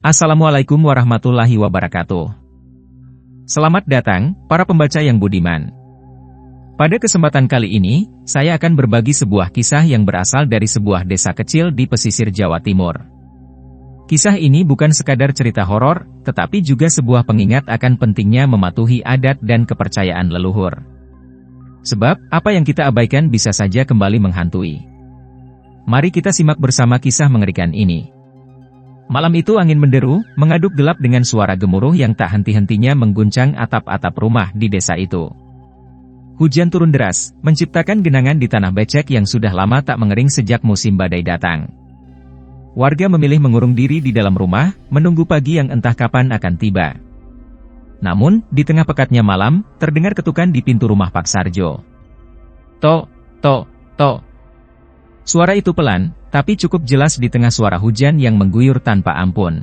Assalamualaikum warahmatullahi wabarakatuh. Selamat datang, para pembaca yang budiman. Pada kesempatan kali ini, saya akan berbagi sebuah kisah yang berasal dari sebuah desa kecil di pesisir Jawa Timur. Kisah ini bukan sekadar cerita horor, tetapi juga sebuah pengingat akan pentingnya mematuhi adat dan kepercayaan leluhur. Sebab, apa yang kita abaikan bisa saja kembali menghantui. Mari kita simak bersama kisah mengerikan ini. Malam itu angin menderu, mengaduk gelap dengan suara gemuruh yang tak henti-hentinya mengguncang atap-atap rumah di desa itu. Hujan turun deras, menciptakan genangan di tanah becek yang sudah lama tak mengering sejak musim badai datang. Warga memilih mengurung diri di dalam rumah, menunggu pagi yang entah kapan akan tiba. Namun, di tengah pekatnya malam, terdengar ketukan di pintu rumah Pak Sarjo. Tok, tok, tok. Suara itu pelan, tapi cukup jelas di tengah suara hujan yang mengguyur tanpa ampun.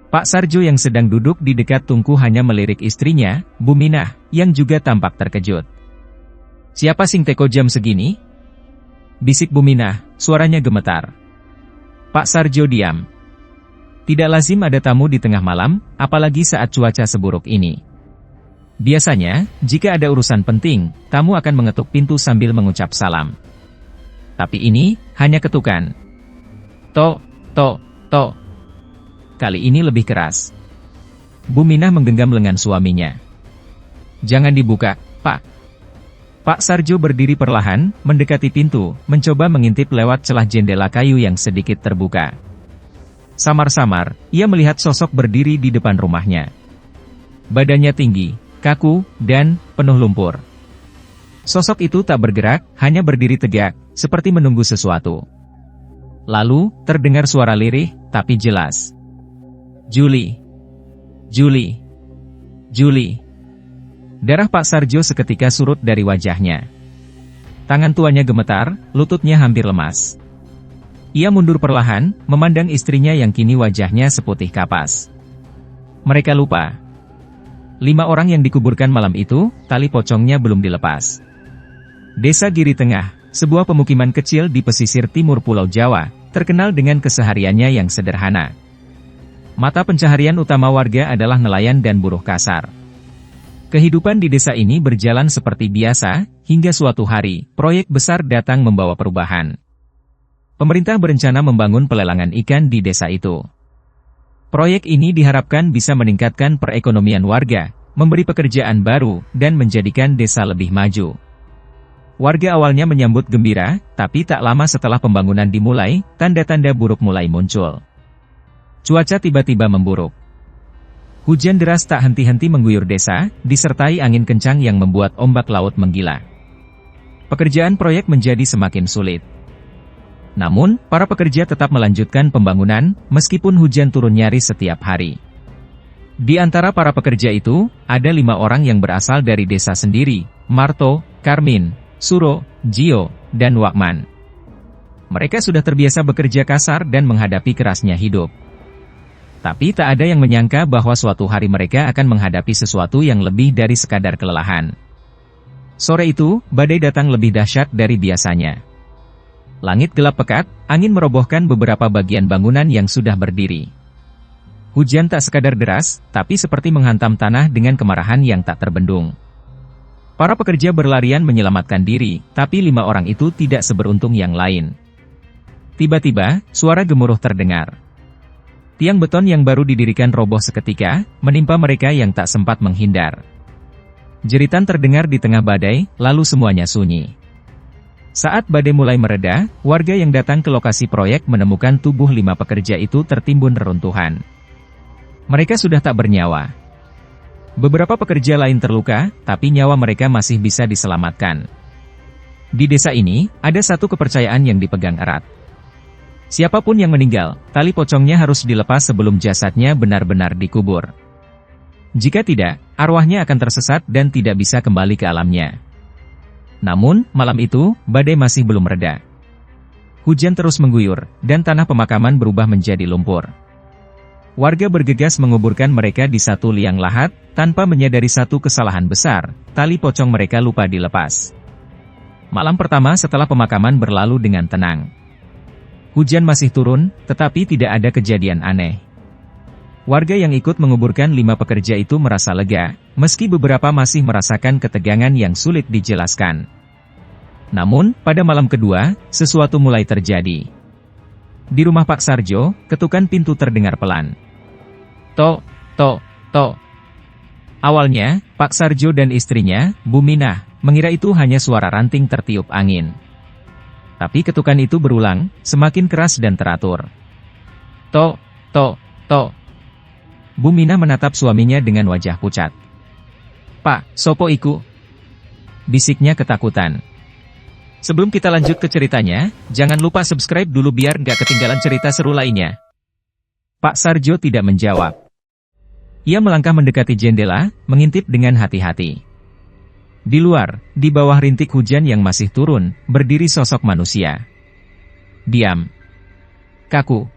Pak Sarjo yang sedang duduk di dekat tungku hanya melirik istrinya, Bu Minah, yang juga tampak terkejut. "Siapa sing teko jam segini?" bisik Bu Minah, suaranya gemetar. Pak Sarjo diam. Tidak lazim ada tamu di tengah malam, apalagi saat cuaca seburuk ini. Biasanya, jika ada urusan penting, tamu akan mengetuk pintu sambil mengucap salam. Tapi ini, hanya ketukan. Tok, tok, tok. Kali ini lebih keras. Bu Minah menggenggam lengan suaminya. "Jangan dibuka, Pak." Pak Sarjo berdiri perlahan, mendekati pintu, mencoba mengintip lewat celah jendela kayu yang sedikit terbuka. Samar-samar, ia melihat sosok berdiri di depan rumahnya. Badannya tinggi, kaku, dan penuh lumpur. Sosok itu tak bergerak, hanya berdiri tegak, seperti menunggu sesuatu. Lalu, terdengar suara lirih, tapi jelas. "Juli. Juli. Juli." Darah Pak Sarjo seketika surut dari wajahnya. Tangan tuanya gemetar, lututnya hampir lemas. Ia mundur perlahan, memandang istrinya yang kini wajahnya seputih kapas. Mereka lupa. 5 orang yang dikuburkan malam itu, tali pocongnya belum dilepas. Desa Giri Tengah, sebuah pemukiman kecil di pesisir timur Pulau Jawa, terkenal dengan kesehariannya yang sederhana. Mata pencaharian utama warga adalah nelayan dan buruh kasar. Kehidupan di desa ini berjalan seperti biasa, hingga suatu hari, proyek besar datang membawa perubahan. Pemerintah berencana membangun pelelangan ikan di desa itu. Proyek ini diharapkan bisa meningkatkan perekonomian warga, memberi pekerjaan baru, dan menjadikan desa lebih maju. Warga awalnya menyambut gembira, tapi tak lama setelah pembangunan dimulai, tanda-tanda buruk mulai muncul. Cuaca tiba-tiba memburuk. Hujan deras tak henti-henti mengguyur desa, disertai angin kencang yang membuat ombak laut menggila. Pekerjaan proyek menjadi semakin sulit. Namun, para pekerja tetap melanjutkan pembangunan, meskipun hujan turun nyaris setiap hari. Di antara para pekerja itu, ada 5 orang yang berasal dari desa sendiri, Marto, Karmin, Suro, Jio, dan Wakman. Mereka sudah terbiasa bekerja kasar dan menghadapi kerasnya hidup. Tapi tak ada yang menyangka bahwa suatu hari mereka akan menghadapi sesuatu yang lebih dari sekadar kelelahan. Sore itu, badai datang lebih dahsyat dari biasanya. Langit gelap pekat, angin merobohkan beberapa bagian bangunan yang sudah berdiri. Hujan tak sekadar deras, tapi seperti menghantam tanah dengan kemarahan yang tak terbendung. Para pekerja berlarian menyelamatkan diri, tapi 5 orang itu tidak seberuntung yang lain. Tiba-tiba, suara gemuruh terdengar. Tiang beton yang baru didirikan roboh seketika, menimpa mereka yang tak sempat menghindar. Jeritan terdengar di tengah badai, lalu semuanya sunyi. Saat badai mulai mereda, warga yang datang ke lokasi proyek menemukan tubuh 5 pekerja itu tertimbun reruntuhan. Mereka sudah tak bernyawa. Beberapa pekerja lain terluka, tapi nyawa mereka masih bisa diselamatkan. Di desa ini, ada satu kepercayaan yang dipegang erat. Siapapun yang meninggal, tali pocongnya harus dilepas sebelum jasadnya benar-benar dikubur. Jika tidak, arwahnya akan tersesat dan tidak bisa kembali ke alamnya. Namun, malam itu, badai masih belum reda. Hujan terus mengguyur, dan tanah pemakaman berubah menjadi lumpur. Warga bergegas menguburkan mereka di satu liang lahat, tanpa menyadari satu kesalahan besar, tali pocong mereka lupa dilepas. Malam pertama setelah pemakaman berlalu dengan tenang. Hujan masih turun, tetapi tidak ada kejadian aneh. Warga yang ikut menguburkan 5 pekerja itu merasa lega, meski beberapa masih merasakan ketegangan yang sulit dijelaskan. Namun, pada malam kedua, sesuatu mulai terjadi. Di rumah Pak Sarjo, ketukan pintu terdengar pelan. Tok, tok, tok. Awalnya, Pak Sarjo dan istrinya, Bu Minah, mengira itu hanya suara ranting tertiup angin. Tapi ketukan itu berulang, semakin keras dan teratur. Tok, tok, tok. Bu Minah menatap suaminya dengan wajah pucat. Pak, sopo iku? Bisiknya ketakutan. Sebelum kita lanjut ke ceritanya, jangan lupa subscribe dulu biar nggak ketinggalan cerita seru lainnya. Pak Sarjo tidak menjawab. Ia melangkah mendekati jendela, mengintip dengan hati-hati. Di luar, di bawah rintik hujan yang masih turun, berdiri sosok manusia. Diam. Kaku.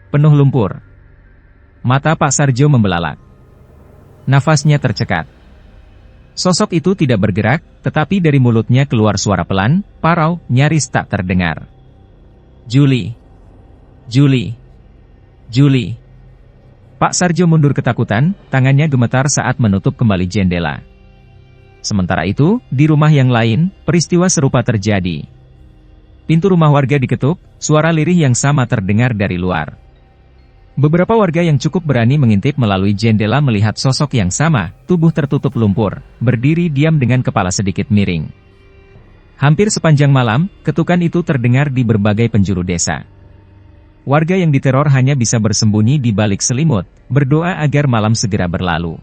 Penuh lumpur. Mata Pak Sarjo membelalak. Nafasnya tercekat. Sosok itu tidak bergerak, tetapi dari mulutnya keluar suara pelan, parau, nyaris tak terdengar. Juli. Juli. Juli. Pak Sarjo mundur ketakutan, tangannya gemetar saat menutup kembali jendela. Sementara itu, di rumah yang lain, peristiwa serupa terjadi. Pintu rumah warga diketuk, suara lirih yang sama terdengar dari luar. Beberapa warga yang cukup berani mengintip melalui jendela melihat sosok yang sama, tubuh tertutup lumpur, berdiri diam dengan kepala sedikit miring. Hampir sepanjang malam, ketukan itu terdengar di berbagai penjuru desa. Warga yang diteror hanya bisa bersembunyi di balik selimut, berdoa agar malam segera berlalu.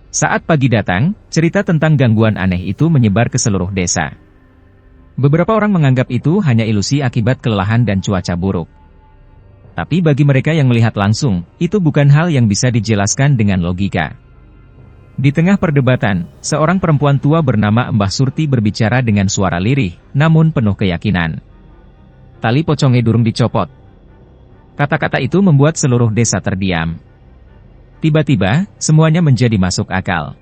Saat pagi datang, cerita tentang gangguan aneh itu menyebar ke seluruh desa. Beberapa orang menganggap itu hanya ilusi akibat kelelahan dan cuaca buruk. Tapi bagi mereka yang melihat langsung, itu bukan hal yang bisa dijelaskan dengan logika. Di tengah perdebatan, seorang perempuan tua bernama Mbah Surti berbicara dengan suara lirih, namun penuh keyakinan. Tali pocongnya durung dicopot. Kata-kata itu membuat seluruh desa terdiam. Tiba-tiba, semuanya menjadi masuk akal.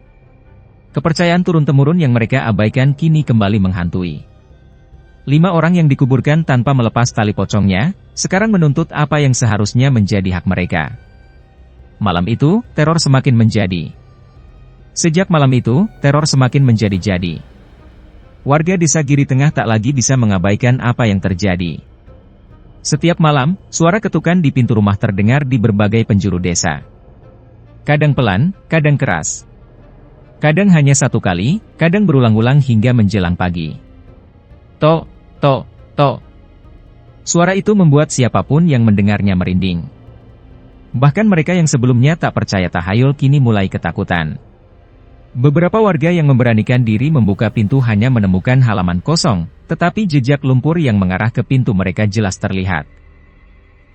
Kepercayaan turun-temurun yang mereka abaikan kini kembali menghantui. 5 orang yang dikuburkan tanpa melepas tali pocongnya, sekarang menuntut apa yang seharusnya menjadi hak mereka. Malam itu, teror semakin menjadi. Sejak malam itu, teror semakin menjadi-jadi. Warga desa Giri Tengah tak lagi bisa mengabaikan apa yang terjadi. Setiap malam, suara ketukan di pintu rumah terdengar di berbagai penjuru desa. Kadang pelan, kadang keras. Kadang hanya satu kali, kadang berulang-ulang hingga menjelang pagi. Tok, tok, tok. Suara itu membuat siapapun yang mendengarnya merinding. Bahkan mereka yang sebelumnya tak percaya tahayul kini mulai ketakutan. Beberapa warga yang memberanikan diri membuka pintu hanya menemukan halaman kosong, tetapi jejak lumpur yang mengarah ke pintu mereka jelas terlihat.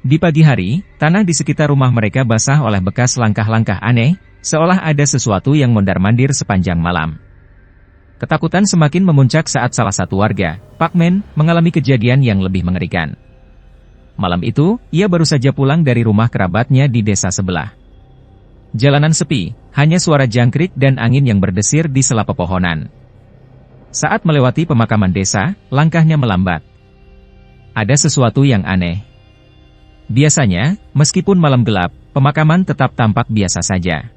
Di pagi hari, tanah di sekitar rumah mereka basah oleh bekas langkah-langkah aneh, seolah ada sesuatu yang mondar-mandir sepanjang malam. Ketakutan semakin memuncak saat salah satu warga, Pak Men, mengalami kejadian yang lebih mengerikan. Malam itu, ia baru saja pulang dari rumah kerabatnya di desa sebelah. Jalanan sepi, hanya suara jangkrik dan angin yang berdesir di sela pepohonan. Saat melewati pemakaman desa, langkahnya melambat. Ada sesuatu yang aneh. Biasanya, meskipun malam gelap, pemakaman tetap tampak biasa saja.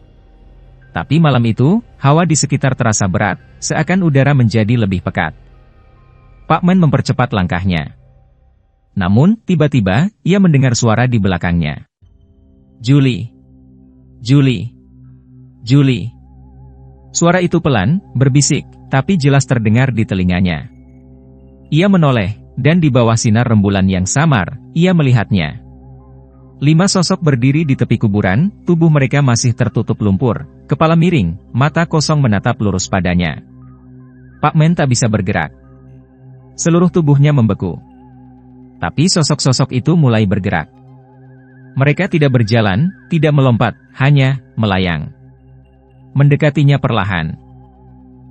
Tapi malam itu, hawa di sekitar terasa berat, seakan udara menjadi lebih pekat. Pak Men mempercepat langkahnya. Namun, tiba-tiba, ia mendengar suara di belakangnya. Juli. Juli. Juli. Suara itu pelan, berbisik, tapi jelas terdengar di telinganya. Ia menoleh, dan di bawah sinar rembulan yang samar, ia melihatnya. 5 sosok berdiri di tepi kuburan, tubuh mereka masih tertutup lumpur, kepala miring, mata kosong menatap lurus padanya. Pak Men tak bisa bergerak. Seluruh tubuhnya membeku. Tapi sosok-sosok itu mulai bergerak. Mereka tidak berjalan, tidak melompat, hanya melayang. Mendekatinya perlahan.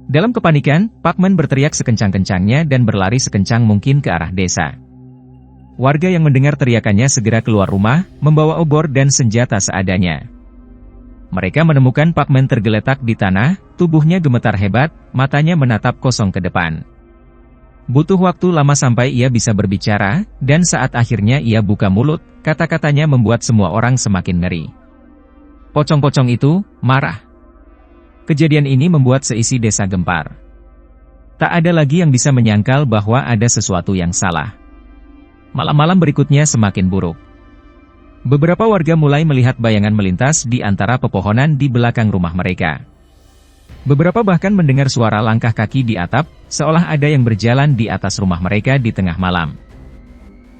Dalam kepanikan, Pak Men berteriak sekencang-kencangnya dan berlari sekencang mungkin ke arah desa. Warga yang mendengar teriakannya segera keluar rumah, membawa obor dan senjata seadanya. Mereka menemukan Pak Men tergeletak di tanah, tubuhnya gemetar hebat, matanya menatap kosong ke depan. Butuh waktu lama sampai ia bisa berbicara, dan saat akhirnya ia buka mulut, kata-katanya membuat semua orang semakin ngeri. Pocong-pocong itu marah. Kejadian ini membuat seisi desa gempar. Tak ada lagi yang bisa menyangkal bahwa ada sesuatu yang salah. Malam-malam berikutnya semakin buruk. Beberapa warga mulai melihat bayangan melintas di antara pepohonan di belakang rumah mereka. Beberapa bahkan mendengar suara langkah kaki di atap, seolah ada yang berjalan di atas rumah mereka di tengah malam.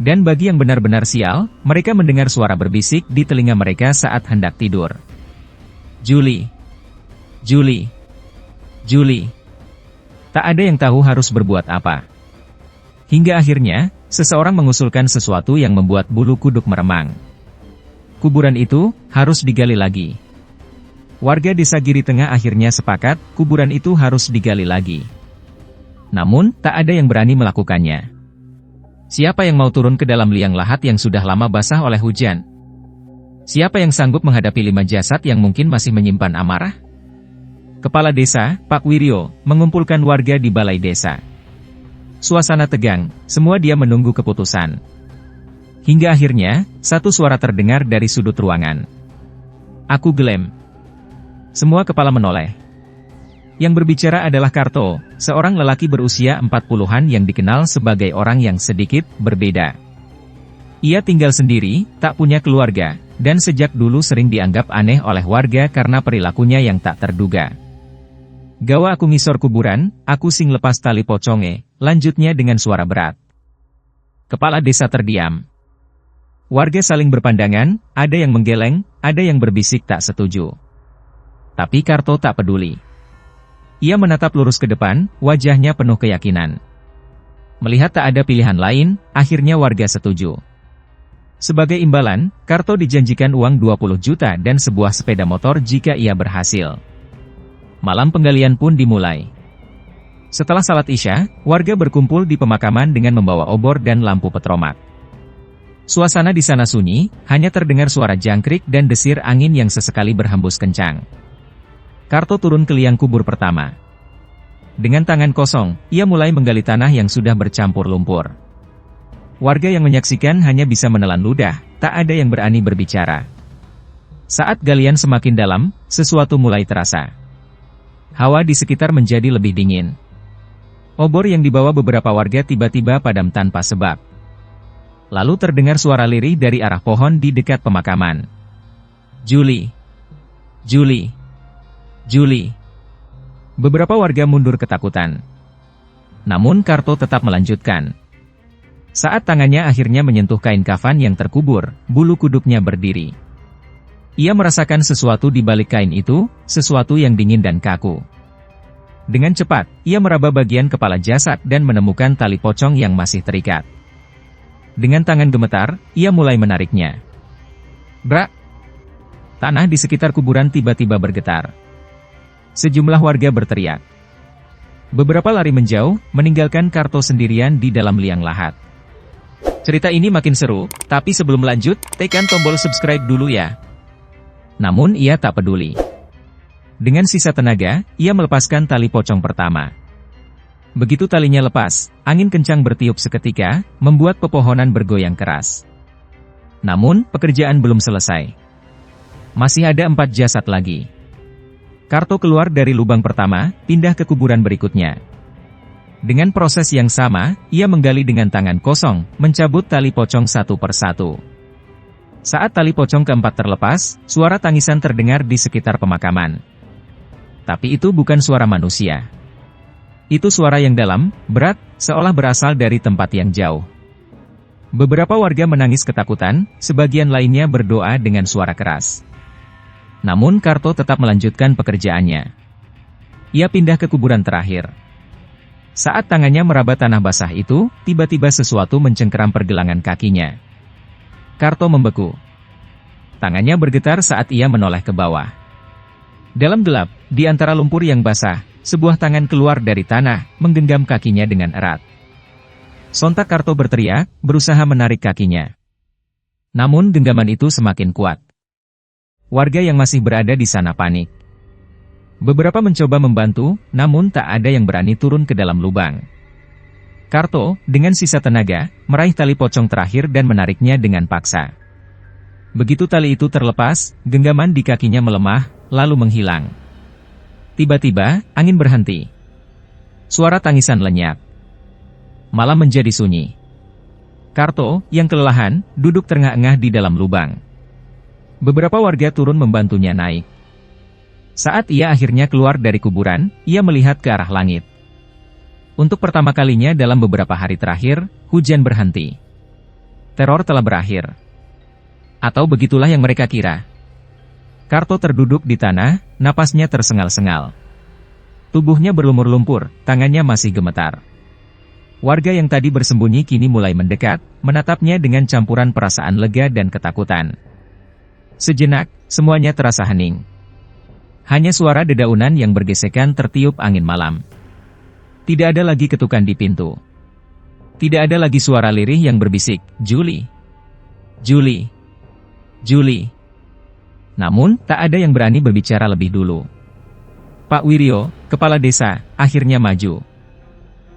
Dan bagi yang benar-benar sial, mereka mendengar suara berbisik di telinga mereka saat hendak tidur. Julie. Julie. Julie. Tak ada yang tahu harus berbuat apa. Hingga akhirnya, seseorang mengusulkan sesuatu yang membuat bulu kuduk meremang. Kuburan itu harus digali lagi. Warga desa Giri Tengah akhirnya sepakat, kuburan itu harus digali lagi. Namun, tak ada yang berani melakukannya. Siapa yang mau turun ke dalam liang lahat yang sudah lama basah oleh hujan? Siapa yang sanggup menghadapi 5 jasad yang mungkin masih menyimpan amarah? Kepala desa, Pak Wiryo, mengumpulkan warga di balai desa. Suasana tegang, semua dia menunggu keputusan. Hingga akhirnya, satu suara terdengar dari sudut ruangan. Aku Glem. Semua kepala menoleh. Yang berbicara adalah Karto, seorang lelaki berusia 40-an yang dikenal sebagai orang yang sedikit berbeda. Ia tinggal sendiri, tak punya keluarga, dan sejak dulu sering dianggap aneh oleh warga karena perilakunya yang tak terduga. Gawa aku ngisor kuburan, aku sing lepas tali poconge, lanjutnya dengan suara berat. Kepala desa terdiam. Warga saling berpandangan, ada yang menggeleng, ada yang berbisik tak setuju. Tapi Karto tak peduli. Ia menatap lurus ke depan, wajahnya penuh keyakinan. Melihat tak ada pilihan lain, akhirnya warga setuju. Sebagai imbalan, Karto dijanjikan uang 20 juta dan sebuah sepeda motor jika ia berhasil. Malam penggalian pun dimulai. Setelah salat Isya, warga berkumpul di pemakaman dengan membawa obor dan lampu petromak. Suasana di sana sunyi, hanya terdengar suara jangkrik dan desir angin yang sesekali berhembus kencang. Karto turun ke liang kubur pertama. Dengan tangan kosong, ia mulai menggali tanah yang sudah bercampur lumpur. Warga yang menyaksikan hanya bisa menelan ludah, tak ada yang berani berbicara. Saat galian semakin dalam, sesuatu mulai terasa. Hawa di sekitar menjadi lebih dingin. Obor yang dibawa beberapa warga tiba-tiba padam tanpa sebab. Lalu terdengar suara lirih dari arah pohon di dekat pemakaman. Julie. Julie. Julie. Beberapa warga mundur ketakutan. Namun Karto tetap melanjutkan. Saat tangannya akhirnya menyentuh kain kafan yang terkubur, bulu kuduknya berdiri. Ia merasakan sesuatu di balik kain itu, sesuatu yang dingin dan kaku. Dengan cepat, ia meraba bagian kepala jasad dan menemukan tali pocong yang masih terikat. Dengan tangan gemetar, ia mulai menariknya. Brak! Tanah di sekitar kuburan tiba-tiba bergetar. Sejumlah warga berteriak. Beberapa lari menjauh, meninggalkan Karto sendirian di dalam liang lahat. Cerita ini makin seru, tapi sebelum lanjut, tekan tombol subscribe dulu ya. Namun ia tak peduli. Dengan sisa tenaga, ia melepaskan tali pocong pertama. Begitu talinya lepas, angin kencang bertiup seketika, membuat pepohonan bergoyang keras. Namun, pekerjaan belum selesai. Masih ada 4 jasad lagi. Karto keluar dari lubang pertama, pindah ke kuburan berikutnya. Dengan proses yang sama, ia menggali dengan tangan kosong, mencabut tali pocong satu persatu. Saat tali pocong keempat terlepas, suara tangisan terdengar di sekitar pemakaman. Tapi itu bukan suara manusia. Itu suara yang dalam, berat, seolah berasal dari tempat yang jauh. Beberapa warga menangis ketakutan, sebagian lainnya berdoa dengan suara keras. Namun Karto tetap melanjutkan pekerjaannya. Ia pindah ke kuburan terakhir. Saat tangannya meraba tanah basah itu, tiba-tiba sesuatu mencengkeram pergelangan kakinya. Karto membeku. Tangannya bergetar saat ia menoleh ke bawah. Dalam gelap, di antara lumpur yang basah, sebuah tangan keluar dari tanah, menggenggam kakinya dengan erat. Sontak Karto berteriak, berusaha menarik kakinya. Namun genggaman itu semakin kuat. Warga yang masih berada di sana panik. Beberapa mencoba membantu, namun tak ada yang berani turun ke dalam lubang. Karto, dengan sisa tenaga, meraih tali pocong terakhir dan menariknya dengan paksa. Begitu tali itu terlepas, genggaman di kakinya melemah, lalu menghilang. Tiba-tiba, angin berhenti. Suara tangisan lenyap. Malam menjadi sunyi. Karto, yang kelelahan, duduk terengah-engah di dalam lubang. Beberapa warga turun membantunya naik. Saat ia akhirnya keluar dari kuburan, ia melihat ke arah langit. Untuk pertama kalinya dalam beberapa hari terakhir, hujan berhenti. Teror telah berakhir. Atau begitulah yang mereka kira. Karto terduduk di tanah, napasnya tersengal-sengal. Tubuhnya berlumur lumpur, tangannya masih gemetar. Warga yang tadi bersembunyi kini mulai mendekat, menatapnya dengan campuran perasaan lega dan ketakutan. Sejenak, semuanya terasa hening. Hanya suara dedaunan yang bergesekan tertiup angin malam. Tidak ada lagi ketukan di pintu. Tidak ada lagi suara lirih yang berbisik, "Julie, Julie, Julie." Namun, tak ada yang berani berbicara lebih dulu. Pak Wiryo, kepala desa, akhirnya maju.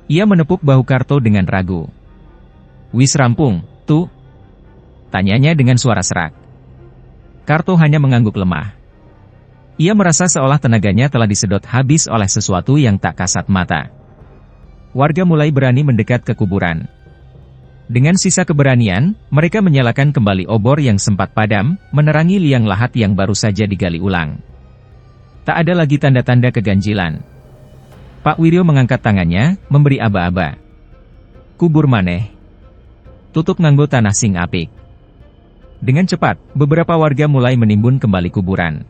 Ia menepuk bahu Karto dengan ragu. "Wis rampung, tuh?" tanyanya dengan suara serak. Karto hanya mengangguk lemah. Ia merasa seolah tenaganya telah disedot habis oleh sesuatu yang tak kasat mata. Warga mulai berani mendekat ke kuburan. Dengan sisa keberanian, mereka menyalakan kembali obor yang sempat padam, menerangi liang lahat yang baru saja digali ulang. Tak ada lagi tanda-tanda keganjilan. Pak Wiryo mengangkat tangannya, memberi aba-aba. "Kubur maneh. Tutup nganggo tanah sing apik." Dengan cepat, beberapa warga mulai menimbun kembali kuburan.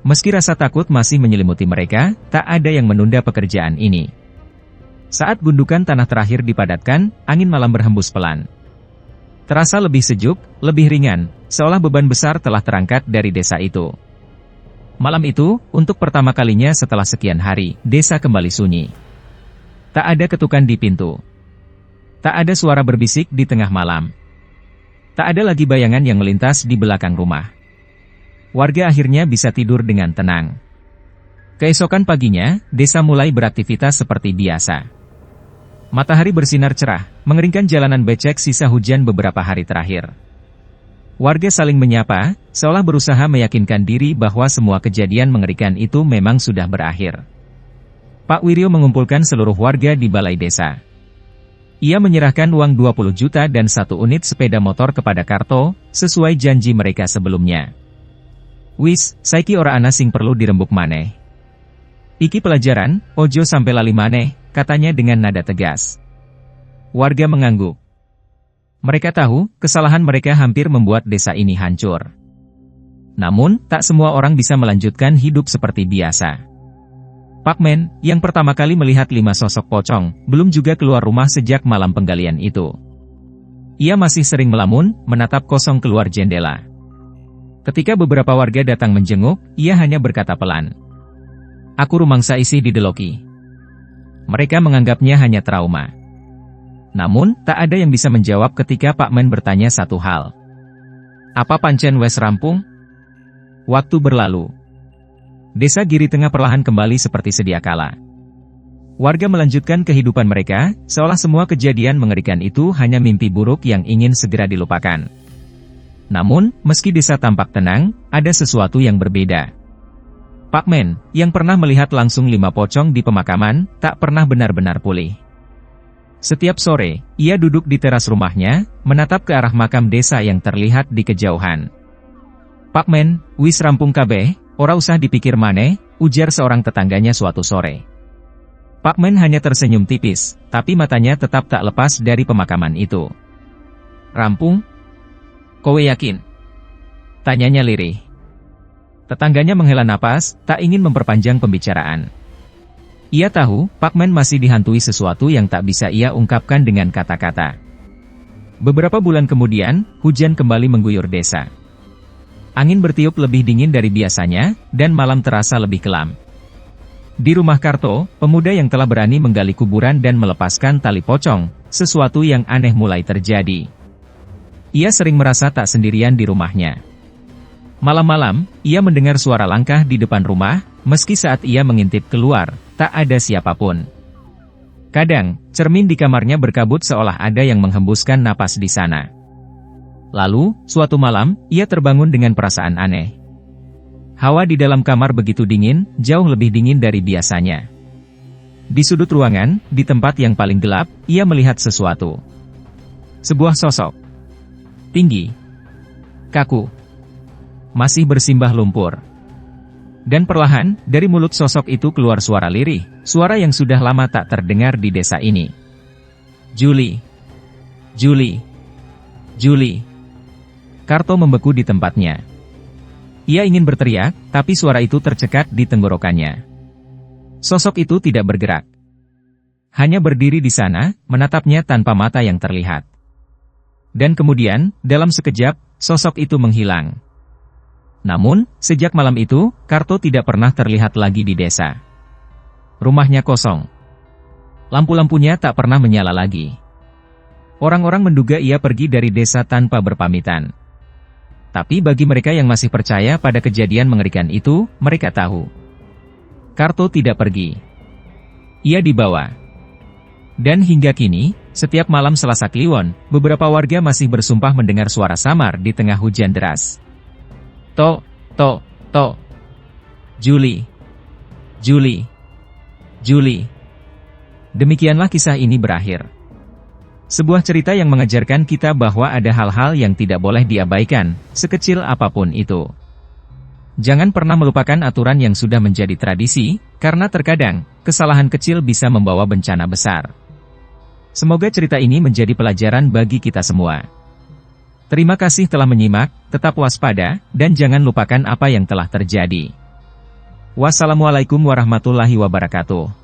Meski rasa takut masih menyelimuti mereka, tak ada yang menunda pekerjaan ini. Saat gundukan tanah terakhir dipadatkan, angin malam berhembus pelan. Terasa lebih sejuk, lebih ringan, seolah beban besar telah terangkat dari desa itu. Malam itu, untuk pertama kalinya setelah sekian hari, desa kembali sunyi. Tak ada ketukan di pintu. Tak ada suara berbisik di tengah malam. Tak ada lagi bayangan yang melintas di belakang rumah. Warga akhirnya bisa tidur dengan tenang. Keesokan paginya, desa mulai beraktivitas seperti biasa. Matahari bersinar cerah, mengeringkan jalanan becek sisa hujan beberapa hari terakhir. Warga saling menyapa, seolah berusaha meyakinkan diri bahwa semua kejadian mengerikan itu memang sudah berakhir. Pak Wiryo mengumpulkan seluruh warga di balai desa. Ia menyerahkan uang 20 juta dan 1 unit sepeda motor kepada Karto, sesuai janji mereka sebelumnya. "Wis, saiki ora ana sing perlu dirembuk maneh. Iki pelajaran, ojo sampai lali maneh," katanya dengan nada tegas. Warga mengangguk. Mereka tahu, kesalahan mereka hampir membuat desa ini hancur. Namun, tak semua orang bisa melanjutkan hidup seperti biasa. Pak Men, yang pertama kali melihat 5 sosok pocong, belum juga keluar rumah sejak malam penggalian itu. Ia masih sering melamun, menatap kosong keluar jendela. Ketika beberapa warga datang menjenguk, ia hanya berkata pelan, "Aku rumangsa isi di deloki." Mereka menganggapnya hanya trauma. Namun, tak ada yang bisa menjawab ketika Pak Men bertanya satu hal. "Apa pancen wes rampung?" Waktu berlalu. Desa Giri Tengah perlahan kembali seperti sedia kala. Warga melanjutkan kehidupan mereka, seolah semua kejadian mengerikan itu hanya mimpi buruk yang ingin segera dilupakan. Namun, meski desa tampak tenang, ada sesuatu yang berbeda. Pak Men, yang pernah melihat langsung 5 pocong di pemakaman, tak pernah benar-benar pulih. Setiap sore, ia duduk di teras rumahnya, menatap ke arah makam desa yang terlihat di kejauhan. "Pak Men, wis rampung kabeh, ora usah dipikir maneh," ujar seorang tetangganya suatu sore. Pak Men hanya tersenyum tipis, tapi matanya tetap tak lepas dari pemakaman itu. "Rampung? Kowe yakin?" tanyanya lirih. Tetangganya menghela napas, tak ingin memperpanjang pembicaraan. Ia tahu, Pak Men masih dihantui sesuatu yang tak bisa ia ungkapkan dengan kata-kata. Beberapa bulan kemudian, hujan kembali mengguyur desa. Angin bertiup lebih dingin dari biasanya, dan malam terasa lebih kelam. Di rumah Karto, pemuda yang telah berani menggali kuburan dan melepaskan tali pocong, sesuatu yang aneh mulai terjadi. Ia sering merasa tak sendirian di rumahnya. Malam-malam, ia mendengar suara langkah di depan rumah, meski saat ia mengintip keluar, tak ada siapapun. Kadang, cermin di kamarnya berkabut seolah ada yang menghembuskan napas di sana. Lalu, suatu malam, ia terbangun dengan perasaan aneh. Hawa di dalam kamar begitu dingin, jauh lebih dingin dari biasanya. Di sudut ruangan, di tempat yang paling gelap, ia melihat sesuatu. Sebuah sosok. Tinggi. Kaku. Masih bersimbah lumpur. Dan perlahan, dari mulut sosok itu keluar suara lirih, suara yang sudah lama tak terdengar di desa ini. Julie. Julie. Julie. Karto membeku di tempatnya. Ia ingin berteriak, tapi suara itu tercekat di tenggorokannya. Sosok itu tidak bergerak. Hanya berdiri di sana, menatapnya tanpa mata yang terlihat. Dan kemudian, dalam sekejap, sosok itu menghilang. Namun, sejak malam itu, Karto tidak pernah terlihat lagi di desa. Rumahnya kosong. Lampu-lampunya tak pernah menyala lagi. Orang-orang menduga ia pergi dari desa tanpa berpamitan. Tapi bagi mereka yang masih percaya pada kejadian mengerikan itu, mereka tahu. Karto tidak pergi. Ia dibawa. Dan hingga kini, setiap malam Selasa Kliwon, beberapa warga masih bersumpah mendengar suara samar di tengah hujan deras. Tok, tok, tok. Julie. Julie. Julie. Demikianlah kisah ini berakhir. Sebuah cerita yang mengajarkan kita bahwa ada hal-hal yang tidak boleh diabaikan, sekecil apapun itu. Jangan pernah melupakan aturan yang sudah menjadi tradisi, karena terkadang, kesalahan kecil bisa membawa bencana besar. Semoga cerita ini menjadi pelajaran bagi kita semua. Terima kasih telah menyimak, tetap waspada, dan jangan lupakan apa yang telah terjadi. Wassalamualaikum warahmatullahi wabarakatuh.